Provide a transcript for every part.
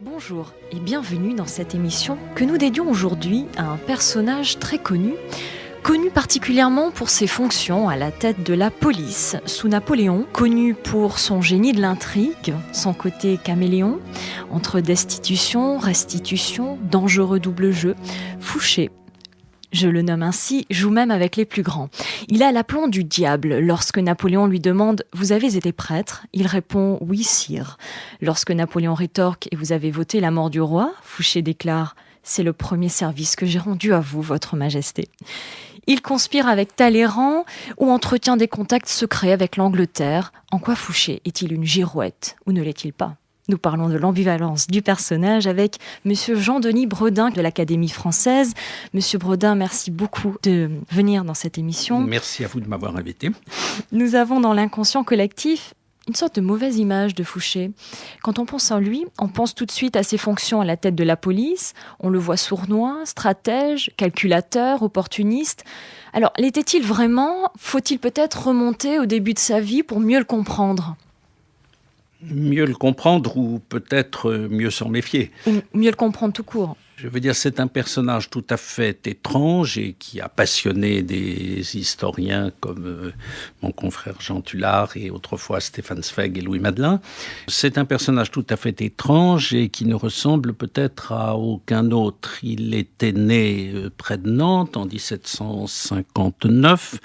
Bonjour et bienvenue dans cette émission que nous dédions aujourd'hui à un personnage très connu, connu particulièrement pour ses fonctions à la tête de la police sous Napoléon, connu pour son génie de l'intrigue, son côté caméléon, entre destitution, restitution, dangereux double jeu, Fouché. Je le nomme ainsi, joue même avec les plus grands. Il a l'aplomb du diable. Lorsque Napoléon lui demande « Vous avez été prêtre ?» il répond « Oui, sire ». Lorsque Napoléon rétorque « Et vous avez voté la mort du roi ?» Fouché déclare « C'est le premier service que j'ai rendu à vous, votre majesté ». Il conspire avec Talleyrand ou entretient des contacts secrets avec l'Angleterre. En quoi Fouché est-il une girouette ou ne l'est-il pas ? Nous parlons de l'ambivalence du personnage avec Monsieur Jean-Denis Bredin de l'Académie française. Monsieur Bredin, merci beaucoup de venir dans cette émission. Merci à vous de m'avoir invité. Nous avons dans l'inconscient collectif une sorte de mauvaise image de Fouché. Quand on pense à lui, on pense tout de suite à ses fonctions à la tête de la police. On le voit sournois, stratège, calculateur, opportuniste. Alors, l'était-il vraiment ? Faut-il peut-être remonter au début de sa vie pour mieux le comprendre ? Mieux le comprendre ou peut-être mieux s'en méfier. Ou mieux le comprendre tout court. Je veux dire, c'est un personnage tout à fait étrange et qui a passionné des historiens comme mon confrère Jean Tullard et autrefois Stéphane Zweig et Louis Madelin. C'est un personnage tout à fait étrange et qui ne ressemble peut-être à aucun autre. Il était né près de Nantes en 1759.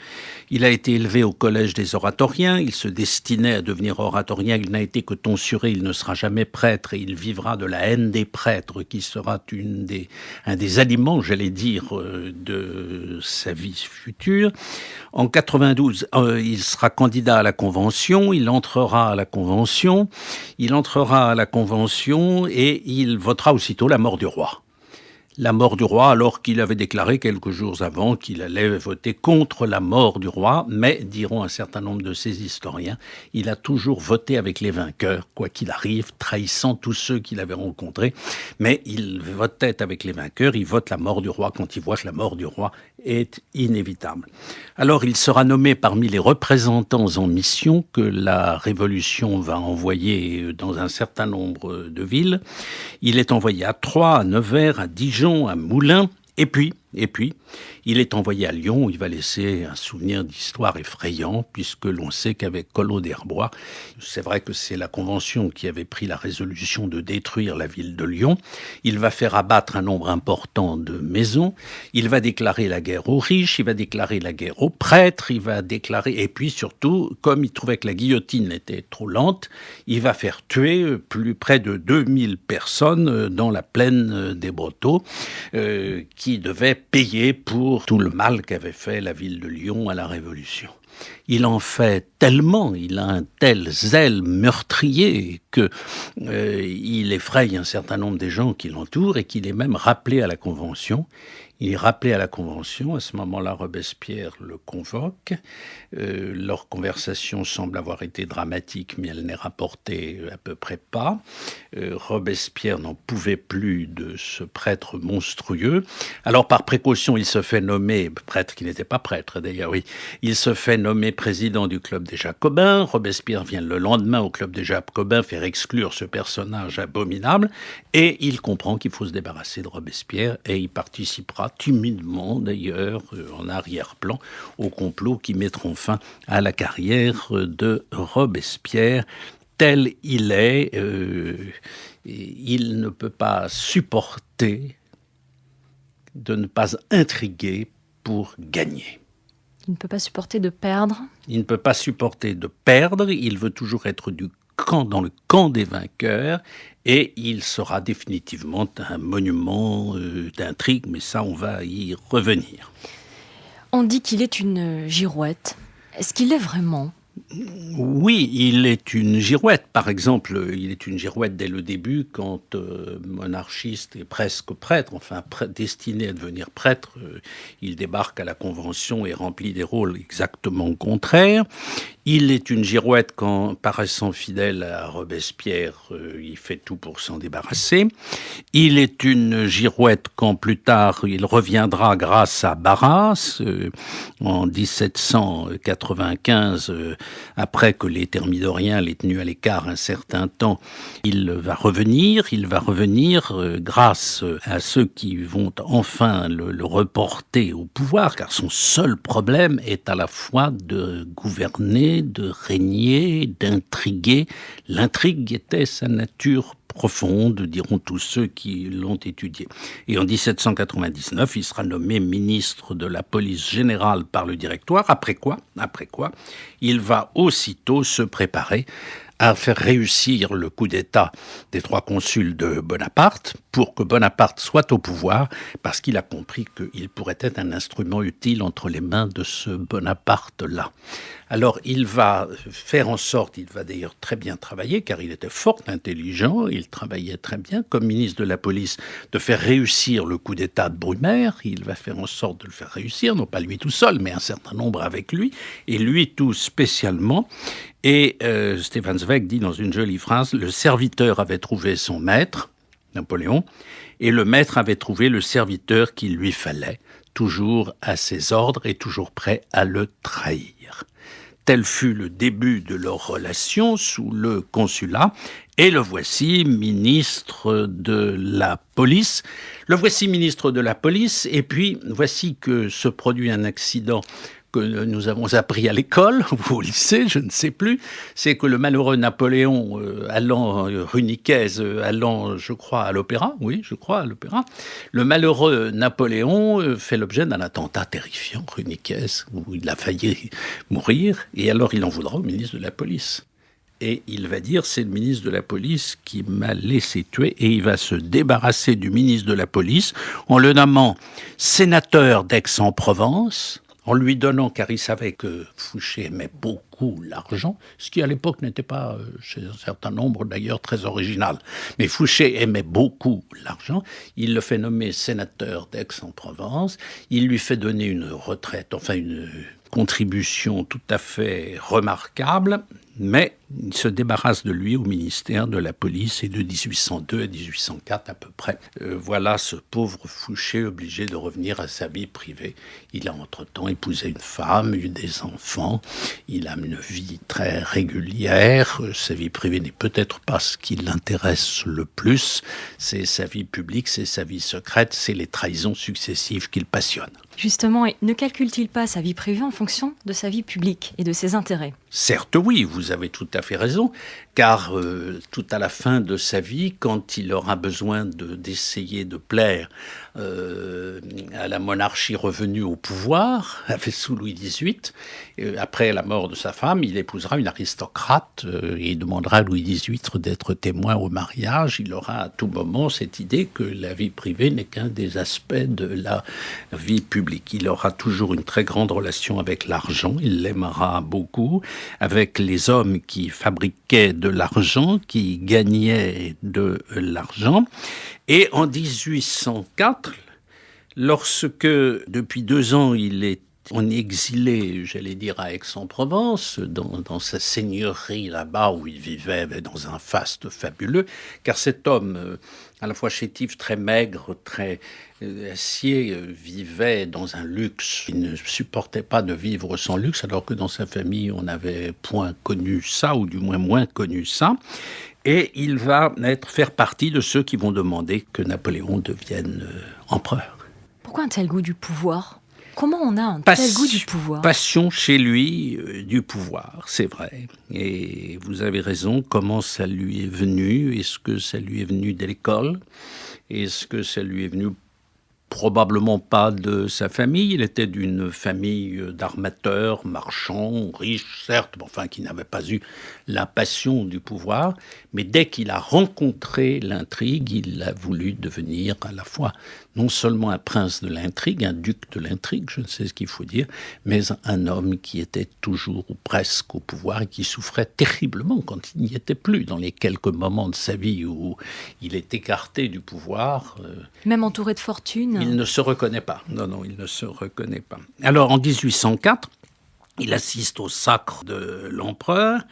Il a été élevé au Collège des oratoriens. Il se destinait à devenir oratorien. Il n'a été que tonsuré. Il ne sera jamais prêtre et il vivra de la haine des prêtres qui sera un des aliments, j'allais dire, de sa vie future. En 92, il sera candidat à la Convention, il entrera à la Convention et il votera aussitôt la mort du roi. La mort du roi, alors qu'il avait déclaré quelques jours avant qu'il allait voter contre la mort du roi, mais, diront un certain nombre de ses historiens, il a toujours voté avec les vainqueurs, quoi qu'il arrive, trahissant tous ceux qu'il avait rencontrés, mais il votait avec les vainqueurs, il vote la mort du roi quand il voit que la mort du roi est inévitable. Alors il sera nommé parmi les représentants en mission que la Révolution va envoyer dans un certain nombre de villes. Il est envoyé à Troyes, à Nevers, à Dijon, à Moulins, et puis, il est envoyé à Lyon où il va laisser un souvenir d'histoire effrayant puisque l'on sait qu'avec Collot d'Herbois, c'est vrai que c'est la Convention qui avait pris la résolution de détruire la ville de Lyon. Il va faire abattre un nombre important de maisons. Il va déclarer la guerre aux riches, il va déclarer la guerre aux prêtres, il va déclarer, et puis surtout, comme il trouvait que la guillotine était trop lente, il va faire tuer près de 2000 personnes dans la plaine des Brotteaux qui devaient payer pour tout le mal qu'avait fait la ville de Lyon à la Révolution. Il en fait tellement, il a un tel zèle meurtrier que il effraie un certain nombre des gens qui l'entourent et qu'il est même rappelé à la Convention. Il est rappelé à la Convention, à ce moment-là Robespierre le convoque. Leur conversation semble avoir été dramatique, mais elle n'est rapportée à peu près pas. Robespierre n'en pouvait plus de ce prêtre monstrueux. Alors par précaution, il se fait nommer, prêtre qui n'était pas prêtre d'ailleurs, oui, il se fait nommer président du Club des Jacobins. Robespierre vient le lendemain au Club des Jacobins faire exclure ce personnage abominable et il comprend qu'il faut se débarrasser de Robespierre et il participera timidement d'ailleurs en arrière-plan au complot qui mettront fin à la carrière de Robespierre. Tel il est, il ne peut pas supporter de ne pas intriguer pour gagner. Il ne peut pas supporter de perdre. Il ne peut pas supporter de perdre, il veut toujours être dans le camp des vainqueurs et il sera définitivement un monument d'intrigue, mais ça on va y revenir. On dit qu'il est une girouette. Est-ce qu'il est vraiment ? Oui, il est une girouette. Par exemple, il est une girouette dès le début quand monarchiste et presque prêtre, enfin destiné à devenir prêtre, il débarque à la Convention et remplit des rôles exactement contraires. Il est une girouette quand, paraissant fidèle à Robespierre, il fait tout pour s'en débarrasser. Il est une girouette quand plus tard il reviendra grâce à Barras. En 1795, après que les Thermidoriens l'aient tenu à l'écart un certain temps, il va revenir grâce à ceux qui vont enfin le reporter au pouvoir, car son seul problème est à la fois de gouverner, de régner, d'intriguer. L'intrigue était sa nature profonde, diront tous ceux qui l'ont étudié. Et en 1799, il sera nommé ministre de la police générale par le Directoire, après quoi, il va aussitôt se préparer à faire réussir le coup d'État des 3 consuls de Bonaparte pour que Bonaparte soit au pouvoir, parce qu'il a compris qu'il pourrait être un instrument utile entre les mains de ce Bonaparte-là. Alors il va faire en sorte, il va d'ailleurs très bien travailler, car il était fort intelligent, il travaillait très bien comme ministre de la police, de faire réussir le coup d'État de Brumaire. Il va faire en sorte de le faire réussir, non pas lui tout seul, mais un certain nombre avec lui, et lui tout spécialement. Et Stefan Zweig dit dans une jolie phrase, le serviteur avait trouvé son maître, Napoléon, et le maître avait trouvé le serviteur qu'il lui fallait, toujours à ses ordres et toujours prêt à le trahir. Tel fut le début de leur relation sous le consulat, et le voici ministre de la police. Et puis voici que se produit un accident que nous avons appris à l'école ou au lycée, je ne sais plus, c'est que le malheureux Napoléon allant, je crois, à l'opéra, le malheureux Napoléon fait l'objet d'un attentat terrifiant, rue Nicaise, où il a failli mourir, et alors il en voudra au ministre de la police. Et il va dire, c'est le ministre de la police qui m'a laissé tuer, et il va se débarrasser du ministre de la police en le nommant sénateur d'Aix-en-Provence, en lui donnant, car il savait que Fouché aimait beaucoup l'argent, ce qui à l'époque n'était pas, chez un certain nombre d'ailleurs, très original. Mais Fouché aimait beaucoup l'argent, il le fait nommer sénateur d'Aix-en-Provence, il lui fait donner une retraite, enfin une contribution tout à fait remarquable, mais il se débarrasse de lui au ministère de la police et de 1802 à 1804 à peu près. Voilà ce pauvre Fouché obligé de revenir à sa vie privée. Il a entre-temps épousé une femme, eu des enfants, il a une vie très régulière, sa vie privée n'est peut-être pas ce qui l'intéresse le plus, c'est sa vie publique, c'est sa vie secrète, c'est les trahisons successives qui le passionnent. Justement, ne calcule-t-il pas sa vie privée en fonction de sa vie publique et de ses intérêts ? Certes oui, vous avez tout à fait raison, car tout à la fin de sa vie, quand il aura besoin d'essayer de plaire à la monarchie revenue au pouvoir, sous Louis XVIII, après la mort de sa femme, il épousera une aristocrate et il demandera à Louis XVIII d'être témoin au mariage. Il aura à tout moment cette idée que la vie privée n'est qu'un des aspects de la vie publique. Il aura toujours une très grande relation avec l'argent, il l'aimera beaucoup, avec les hommes qui fabriquaient de l'argent, qui gagnaient de l'argent. Et en 1804, lorsque depuis 2 ans il est en exilé, j'allais dire à Aix-en-Provence, dans sa seigneurie là-bas où il vivait dans un faste fabuleux, car cet homme, à la fois chétif, très maigre, très acier, vivait dans un luxe. Il ne supportait pas de vivre sans luxe, alors que dans sa famille, on n'avait point connu ça, ou du moins connu ça. Et il va faire partie de ceux qui vont demander que Napoléon devienne empereur. Pourquoi un tel goût du pouvoir ? Comment on a un tel goût du pouvoir ? Passion chez lui du pouvoir, c'est vrai. Et vous avez raison, comment ça lui est venu ? Est-ce que ça lui est venu de l'école ? Est-ce que ça lui est venu probablement pas de sa famille? Il était d'une famille d'armateurs, marchands, riches, certes, mais enfin qui n'avait pas eu la passion du pouvoir. Mais dès qu'il a rencontré l'intrigue, il a voulu devenir à la fois non seulement un prince de l'intrigue, un duc de l'intrigue, je ne sais ce qu'il faut dire, mais un homme qui était toujours ou presque au pouvoir et qui souffrait terriblement quand il n'y était plus, dans les quelques moments de sa vie où il est écarté du pouvoir. Même entouré de fortune. Il ne se reconnaît pas. Non, il ne se reconnaît pas. Alors, en 1804, il assiste au sacre de l'empereur.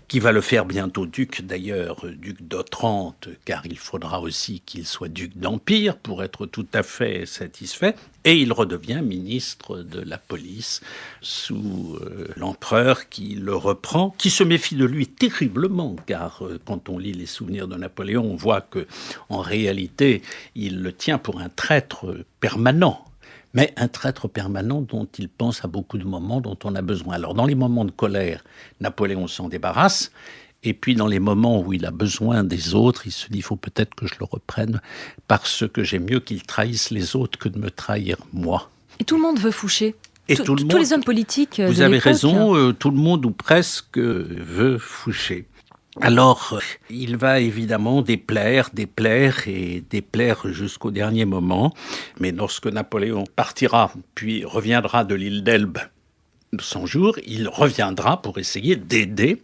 qui va le faire bientôt duc d'ailleurs, duc d'Otrante, car il faudra aussi qu'il soit duc d'Empire pour être tout à fait satisfait. Et il redevient ministre de la police sous l'empereur qui le reprend, qui se méfie de lui terriblement, car quand on lit les souvenirs de Napoléon, on voit que en réalité, il le tient pour un traître permanent. Mais un traître permanent dont il pense à beaucoup de moments dont on a besoin. Alors dans les moments de colère, Napoléon s'en débarrasse, et puis dans les moments où il a besoin des autres, il se dit, il faut peut-être que je le reprenne, parce que j'aime mieux qu'il trahisse les autres que de me trahir moi. Et tout le monde veut Fouché. Et tous les hommes politiques vous avez raison, tout le monde ou presque veut Fouché. Alors, il va évidemment déplaire jusqu'au dernier moment. Mais lorsque Napoléon partira, puis reviendra de l'île d'Elbe 100 jours, il reviendra pour essayer d'aider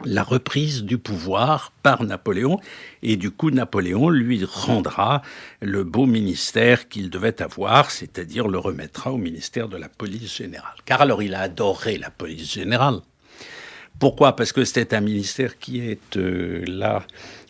la reprise du pouvoir par Napoléon. Et du coup, Napoléon lui rendra le beau ministère qu'il devait avoir, c'est-à-dire le remettra au ministère de la police générale. Car alors, il a adoré la police générale. Pourquoi ? Parce que c'était un ministère qui est là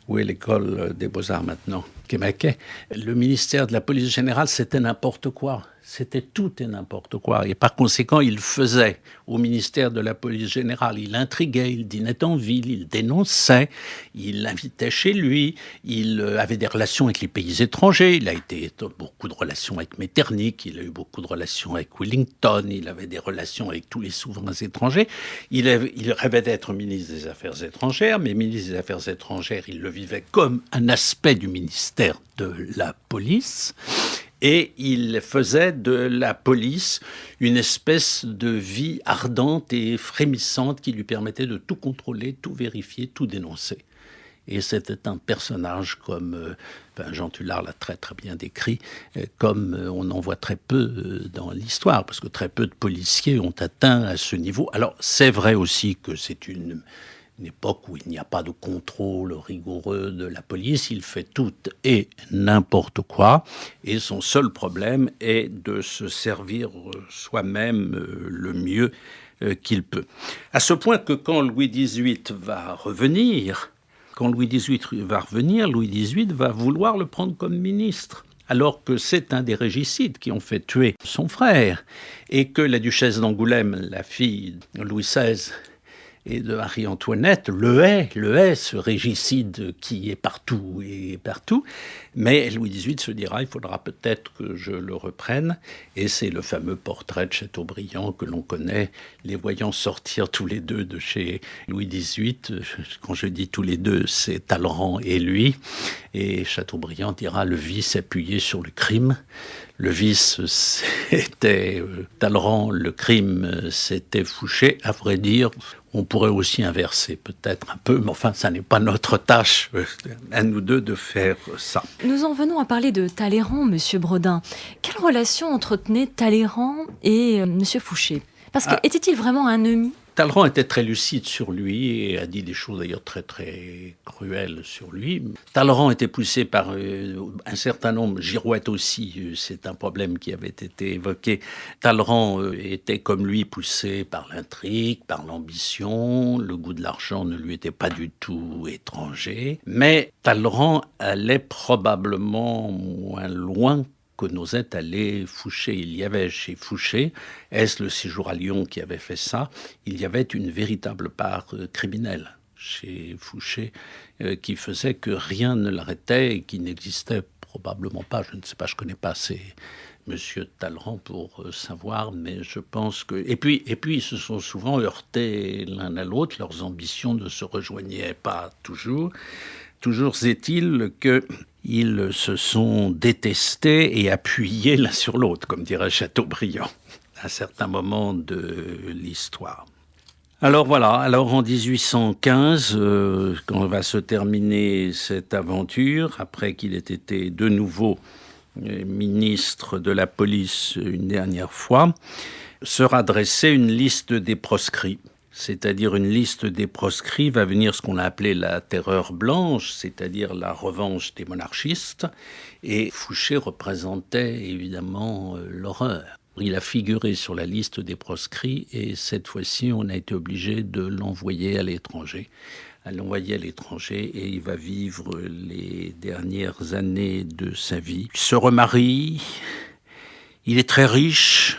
où est l'école des Beaux-Arts maintenant, Quai. Le ministère de la police générale, c'était n'importe quoi. C'était tout et n'importe quoi. Et par conséquent, il faisait au ministère de la police générale, il intriguait, il dînait en ville, il dénonçait, il invitait chez lui, il avait des relations avec les pays étrangers, il a été beaucoup de relations avec Metternich, il a eu beaucoup de relations avec Wellington, il avait des relations avec tous les souverains étrangers. Il rêvait d'être ministre des Affaires étrangères, mais ministre des Affaires étrangères, il le vivait comme un aspect du ministère de la police. Et il faisait de la police une espèce de vie ardente et frémissante qui lui permettait de tout contrôler, tout vérifier, tout dénoncer. Et c'était un personnage comme, Jean Tullard l'a très très bien décrit, comme on en voit très peu dans l'histoire, parce que très peu de policiers ont atteint à ce niveau. Alors c'est vrai aussi que c'est une époque où il n'y a pas de contrôle rigoureux de la police, il fait tout et n'importe quoi, et son seul problème est de se servir soi-même le mieux qu'il peut. À ce point que quand Louis XVIII va revenir, Louis XVIII va vouloir le prendre comme ministre. Alors que c'est un des régicides qui ont fait tuer son frère, et que la duchesse d'Angoulême, la fille de Louis XVI, et de Marie-Antoinette, le hait, ce régicide qui est partout et partout. Mais Louis XVIII se dira, il faudra peut-être que je le reprenne. Et c'est le fameux portrait de Chateaubriand que l'on connaît, les voyant sortir tous les deux de chez Louis XVIII. Quand je dis tous les deux, c'est Talleyrand et lui. Et Chateaubriand dira, le vice appuyé sur le crime. Le vice, c'était Talleyrand, le crime, c'était Fouché. À vrai dire, on pourrait aussi inverser peut-être un peu, mais enfin, ça n'est pas notre tâche, à nous deux, de faire ça. Nous en venons à parler de Talleyrand, Monsieur Bredin. Quelle relation entretenait Talleyrand et Monsieur Fouché ? Parce que était-il vraiment un ennemi ? Talleyrand était très lucide sur lui et a dit des choses d'ailleurs très très cruelles sur lui. Talleyrand était poussé par un certain nombre, Girouette aussi, c'est un problème qui avait été évoqué. Talleyrand était comme lui poussé par l'intrigue, par l'ambition, le goût de l'argent ne lui était pas du tout étranger. Mais Talleyrand allait probablement moins loin que n'osait aller Fouché. Il y avait chez Fouché, est-ce le séjour à Lyon qui avait fait ça, il y avait une véritable part criminelle chez Fouché qui faisait que rien ne l'arrêtait et qui n'existait probablement pas. Je ne sais pas, je ne connais pas Monsieur Talleyrand pour savoir, mais je pense que... Et puis, ils se sont souvent heurtés l'un à l'autre, leurs ambitions ne se rejoignaient pas toujours. Toujours est-il qu'ils se sont détestés et appuyés l'un sur l'autre, comme dirait Chateaubriand, à un certain moment de l'histoire. Alors voilà, en 1815, quand va se terminer cette aventure, après qu'il ait été de nouveau ministre de la police une dernière fois, sera dressée une liste des proscrits. C'est-à-dire une liste des proscrits va venir ce qu'on a appelé la terreur blanche, c'est-à-dire la revanche des monarchistes. Et Fouché représentait évidemment l'horreur. Il a figuré sur la liste des proscrits et cette fois-ci, on a été obligé de l'envoyer à l'étranger. Et il va vivre les dernières années de sa vie. Il se remarie, il est très riche,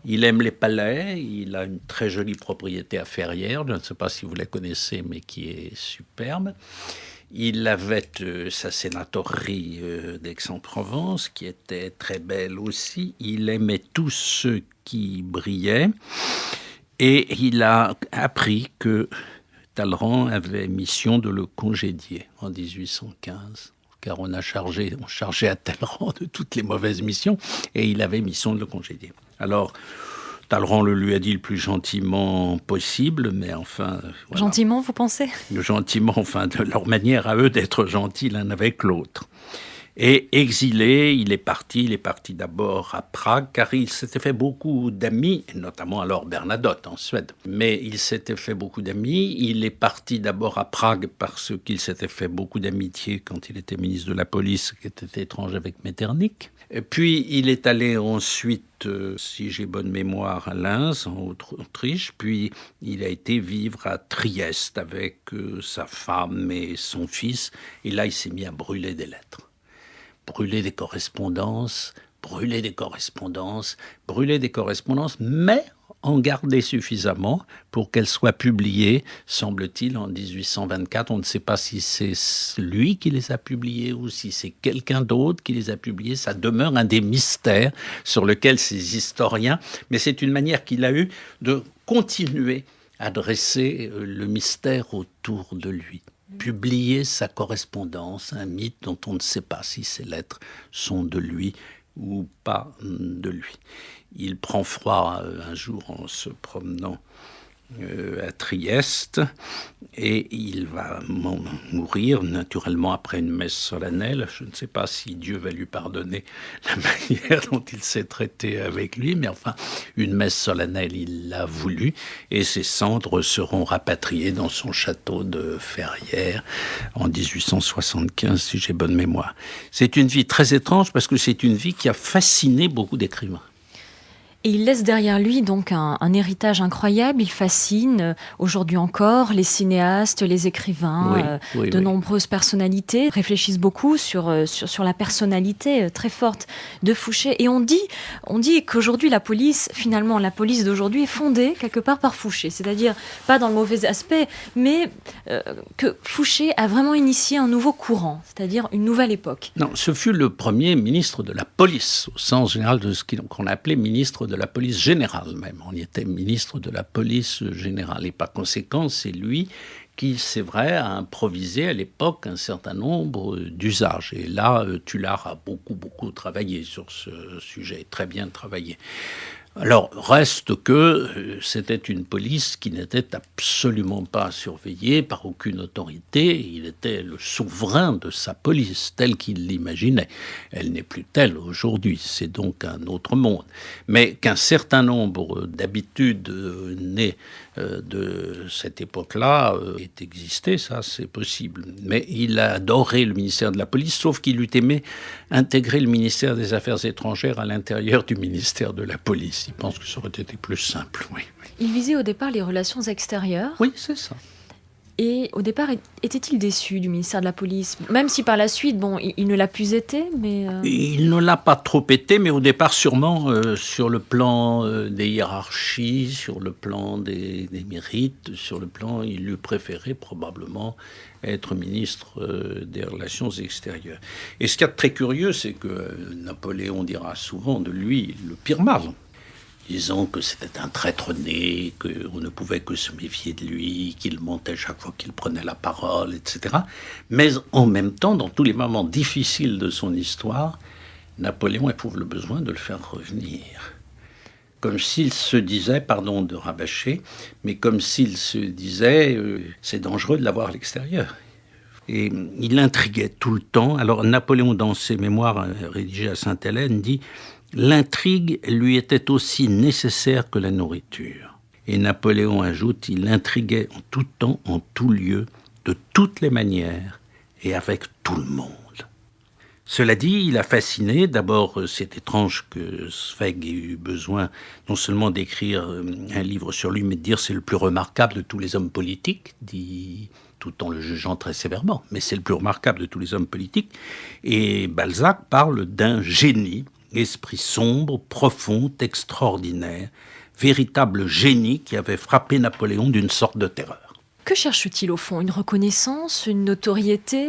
il aime les palais, il a une très jolie propriété à Ferrières, je ne sais pas si vous la connaissez, mais qui est superbe. Il avait sa sénatorerie d'Aix-en-Provence, qui était très belle aussi. Il aimait tous ceux qui brillaient. Et il a appris que Talleyrand avait mission de le congédier en 1815. Car on chargeait à Talleyrand de toutes les mauvaises missions. Et il avait mission de le congédier. Alors, Talleyrand le lui a dit le plus gentiment possible, mais enfin... Voilà. Gentiment, vous pensez ? Gentiment, enfin, de leur manière à eux d'être gentils l'un avec l'autre. Et exilé, il est parti d'abord à Prague, car il s'était fait beaucoup d'amis, notamment alors Bernadotte en Suède. Mais il s'était fait beaucoup d'amis. Il est parti d'abord à Prague parce qu'il s'était fait beaucoup d'amitié quand il était ministre de la Police, qui était étrange avec Metternich. Et puis il est allé ensuite, si j'ai bonne mémoire, à Linz, en Autriche. Puis il a été vivre à Trieste avec sa femme et son fils. Et là, il s'est mis à brûler des lettres. Brûler des correspondances, mais en garder suffisamment pour qu'elles soient publiées, semble-t-il, en 1824. On ne sait pas si c'est lui qui les a publiées ou si c'est quelqu'un d'autre qui les a publiées. Ça demeure un des mystères sur lequel ces historiens... Mais c'est une manière qu'il a eue de continuer à dresser le mystère autour de lui. Publier sa correspondance, un mythe dont on ne sait pas si ces lettres sont de lui ou pas de lui. Il prend froid un jour en se promenant à Trieste et il va mourir naturellement après une messe solennelle. Je ne sais pas si Dieu va lui pardonner la manière dont il s'est traité avec lui, mais enfin une messe solennelle il l'a voulu et ses cendres seront rapatriées dans son château de Ferrières en 1875 si j'ai bonne mémoire. C'est une vie très étrange parce que c'est une vie qui a fasciné beaucoup d'écrivains. Et il laisse derrière lui donc un héritage incroyable. Il fascine aujourd'hui encore les cinéastes, les écrivains, nombreuses personnalités réfléchissent beaucoup sur la personnalité très forte de Fouché. Et on dit qu'aujourd'hui la police d'aujourd'hui est fondée quelque part par Fouché. C'est-à-dire pas dans le mauvais aspect, mais que Fouché a vraiment initié un nouveau courant, c'est-à-dire une nouvelle époque. Non, ce fut le premier ministre de la police, au sens général de ce qu'on appelait ministre de la police générale même. On y était ministre de la police générale. Et par conséquent, c'est lui qui, c'est vrai, a improvisé à l'époque un certain nombre d'usages. Et là, Tullard a beaucoup travaillé sur ce sujet, très bien travaillé. Alors, reste que c'était une police qui n'était absolument pas surveillée par aucune autorité. Il était le souverain de sa police, tel qu'il l'imaginait. Elle n'est plus telle aujourd'hui, c'est donc un autre monde. Mais qu'un certain nombre d'habitudes nées de cette époque-là aient existé, ça c'est possible. Mais il a adoré le ministère de la Police, sauf qu'il eût aimé intégrer le ministère des Affaires étrangères à l'intérieur du ministère de la Police. Il pense que ça aurait été plus simple, oui. Il visait au départ les relations extérieures. Oui, c'est ça. Et au départ, était-il déçu du ministère de la Police ? Même si par la suite, il ne l'a plus été, mais... Il ne l'a pas trop été, mais au départ, sûrement, sur le plan des hiérarchies, sur le plan des mérites, sur le plan, il eût préféré probablement être ministre des Relations extérieures. Et ce qu'il y a de très curieux, c'est que Napoléon dira souvent de lui le pire mal, disant que c'était un traître né, qu'on ne pouvait que se méfier de lui, qu'il mentait chaque fois qu'il prenait la parole, etc. Mais en même temps, dans tous les moments difficiles de son histoire, Napoléon éprouve le besoin de le faire revenir. Comme s'il se disait, pardon de rabâcher, mais comme s'il se disait, c'est dangereux de l'avoir à l'extérieur. Et il intriguait tout le temps. Alors Napoléon, dans ses mémoires rédigées à Sainte-Hélène, dit « L'intrigue lui était aussi nécessaire que la nourriture. » Et Napoléon ajoute « Il intriguait en tout temps, en tout lieu, de toutes les manières et avec tout le monde. » Cela dit, il a fasciné. D'abord, c'est étrange que Zweig ait eu besoin non seulement d'écrire un livre sur lui, mais de dire c'est le plus remarquable de tous les hommes politiques, dit tout en le jugeant très sévèrement, mais c'est le plus remarquable de tous les hommes politiques. Et Balzac parle d'un génie, esprit sombre, profond, extraordinaire, véritable génie qui avait frappé Napoléon d'une sorte de terreur. Que cherche-t-il au fond? Une reconnaissance, une notoriété?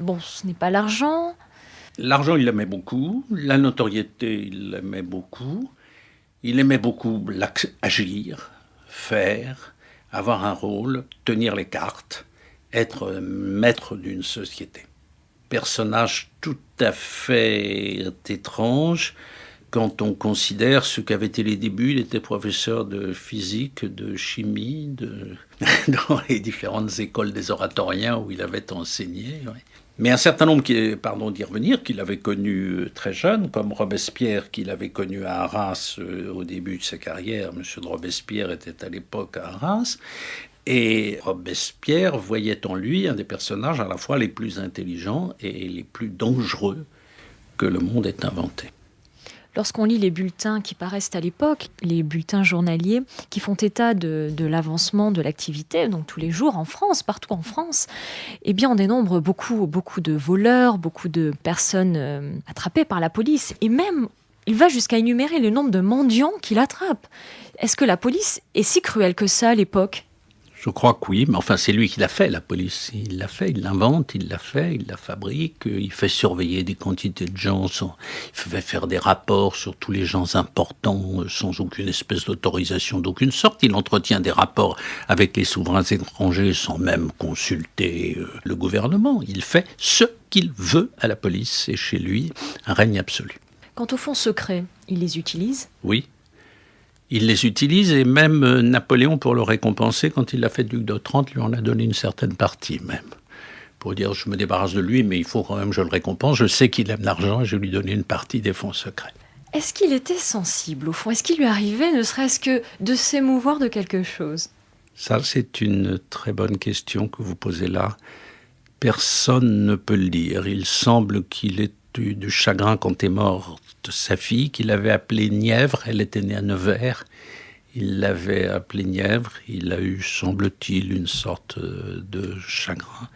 Bon, ce n'est pas l'argent. L'argent, il l'aimait beaucoup. La notoriété, il l'aimait beaucoup. Il aimait beaucoup agir, faire, avoir un rôle, tenir les cartes, être maître d'une société. Personnage tout à fait étrange quand on considère ce qu'avaient été les débuts. Il était professeur de physique, de chimie, dans les différentes écoles des oratoriens où il avait enseigné. Ouais. Mais un certain nombre, d'y revenir, qu'il avait connu très jeune, comme Robespierre, qu'il avait connu à Arras au début de sa carrière. M. de Robespierre était à l'époque à Arras. Et Robespierre voyait en lui un des personnages à la fois les plus intelligents et les plus dangereux que le monde ait inventé. Lorsqu'on lit les bulletins qui paraissent à l'époque, les bulletins journaliers qui font état de l'avancement de l'activité, donc tous les jours en France, partout en France, eh bien on dénombre beaucoup de voleurs, beaucoup de personnes attrapées par la police. Et même, il va jusqu'à énumérer le nombre de mendiants qu'il attrape. Est-ce que la police est si cruelle que ça à l'époque ? Je crois que oui, mais enfin c'est lui qui l'a fait, la police. Il l'a fait, il l'invente, il l'a fait, il la fabrique, il fait surveiller des quantités de gens, il fait faire des rapports sur tous les gens importants sans aucune espèce d'autorisation d'aucune sorte. Il entretient des rapports avec les souverains étrangers sans même consulter le gouvernement. Il fait ce qu'il veut à la police et chez lui, un règne absolu. Quant aux fonds secrets, il les utilise ? Oui. Il les utilise et même Napoléon, pour le récompenser, quand il l'a fait duc d'Otrante, lui en a donné une certaine partie même. Pour dire, je me débarrasse de lui, mais il faut quand même que je le récompense. Je sais qu'il aime l'argent et je vais lui donner une partie des fonds secrets. Est-ce qu'il était sensible, au fond ? Est-ce qu'il lui arrivait, ne serait-ce que de s'émouvoir de quelque chose ? Ça, c'est une très bonne question que vous posez là. Personne ne peut le dire. Il semble qu'il ait eu du chagrin quand est morte sa fille, qu'il avait appelée Nièvre. Elle était née à Nevers. Il l'avait appelée Nièvre. Il a eu, semble-t-il, une sorte de chagrin.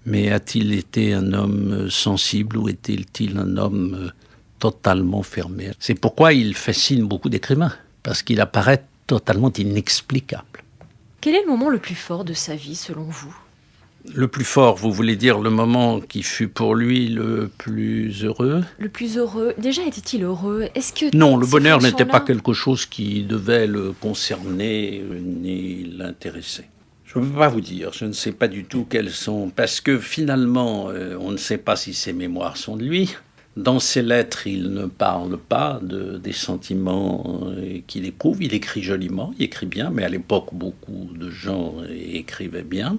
Mais a-t-il été un homme sensible ou était-il un homme totalement fermé ? C'est pourquoi il fascine beaucoup d'écrivains, parce qu'il apparaît totalement inexplicable. Quel est le moment le plus fort de sa vie, selon vous ? Le plus fort, vous voulez dire le moment qui fut pour lui le plus heureux ? Le plus heureux. Déjà, était-il heureux ? Est-ce que non, le bonheur n'était pas quelque chose qui devait le concerner ni l'intéresser. Je ne peux pas vous dire, je ne sais pas du tout quels sont, parce que finalement, on ne sait pas si ces mémoires sont de lui. Dans ses lettres, il ne parle pas des sentiments qu'il éprouve. Il écrit joliment, il écrit bien, mais à l'époque, beaucoup de gens écrivaient bien.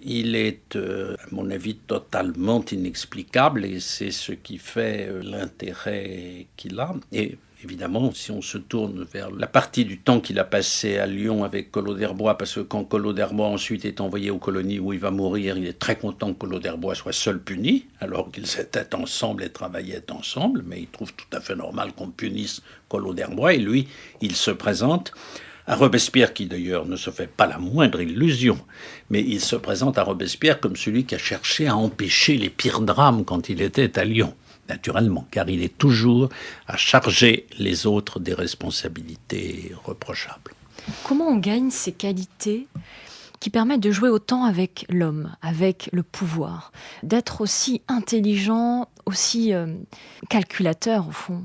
Il est, à mon avis, totalement inexplicable et c'est ce qui fait l'intérêt qu'il a. Et évidemment, si on se tourne vers la partie du temps qu'il a passé à Lyon avec Collot d'Herbois, parce que quand Collot d'Herbois ensuite est envoyé aux colonies où il va mourir, il est très content que Collot d'Herbois soit seul puni, alors qu'ils étaient ensemble et travaillaient ensemble, mais il trouve tout à fait normal qu'on punisse Collot d'Herbois et lui, il se présente à Robespierre, qui d'ailleurs ne se fait pas la moindre illusion, mais il se présente à Robespierre comme celui qui a cherché à empêcher les pires drames quand il était à Lyon, naturellement, car il est toujours à charger les autres des responsabilités reprochables. Comment on gagne ces qualités qui permettent de jouer autant avec l'homme, avec le pouvoir, d'être aussi intelligent, aussi calculateur au fond ?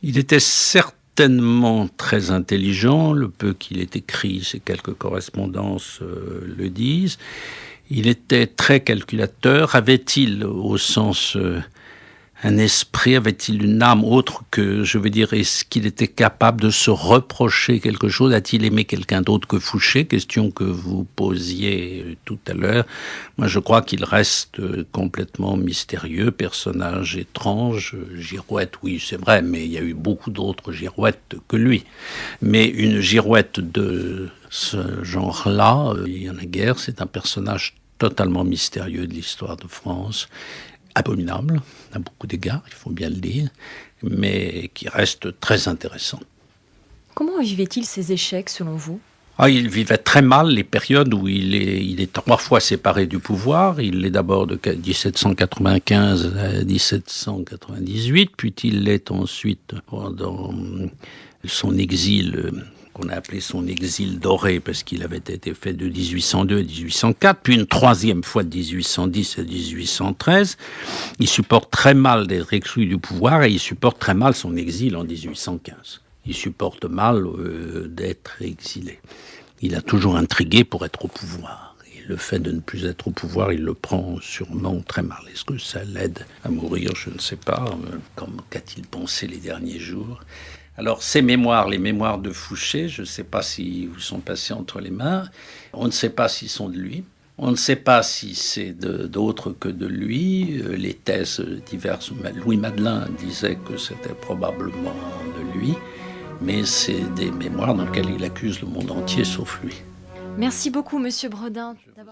Il était certainement très intelligent, le peu qu'il ait écrit, ces quelques correspondances le disent. Il était très calculateur. Avait-il, au sens un esprit, avait-il une âme autre que, je veux dire, est-ce qu'il était capable de se reprocher quelque chose ? A-t-il aimé quelqu'un d'autre que Fouché ? Question que vous posiez tout à l'heure. Moi, je crois qu'il reste complètement mystérieux, personnage étrange. Girouette, oui, c'est vrai, mais il y a eu beaucoup d'autres girouettes que lui. Mais une girouette de ce genre-là, il y en a guère, c'est un personnage totalement mystérieux de l'histoire de France. abominable, à beaucoup d'égards, il faut bien le dire, mais qui reste très intéressant. Comment vivait-il ces échecs selon vous ? Il vivait très mal les périodes où il est 3 fois séparé du pouvoir. Il l'est d'abord de 1795 à 1798, puis il l'est ensuite pendant son exil, qu'on a appelé son exil doré, parce qu'il avait été fait de 1802 à 1804, puis une 3e fois de 1810 à 1813. Il supporte très mal d'être exclu du pouvoir et il supporte très mal son exil en 1815. Il supporte mal d'être exilé. Il a toujours intrigué pour être au pouvoir. Et le fait de ne plus être au pouvoir, il le prend sûrement très mal. Est-ce que ça l'aide à mourir ? Je ne sais pas. Qu'a-t-il pensé les derniers jours ? Alors, ces mémoires, les mémoires de Fouché, je ne sais pas s'ils vous sont passés entre les mains. On ne sait pas s'ils sont de lui. On ne sait pas si c'est d'autres que de lui. Les thèses diverses. Louis Madelin disait que c'était probablement de lui. Mais c'est des mémoires dans lesquelles il accuse le monde entier, sauf lui. Merci beaucoup, Monsieur Bredin.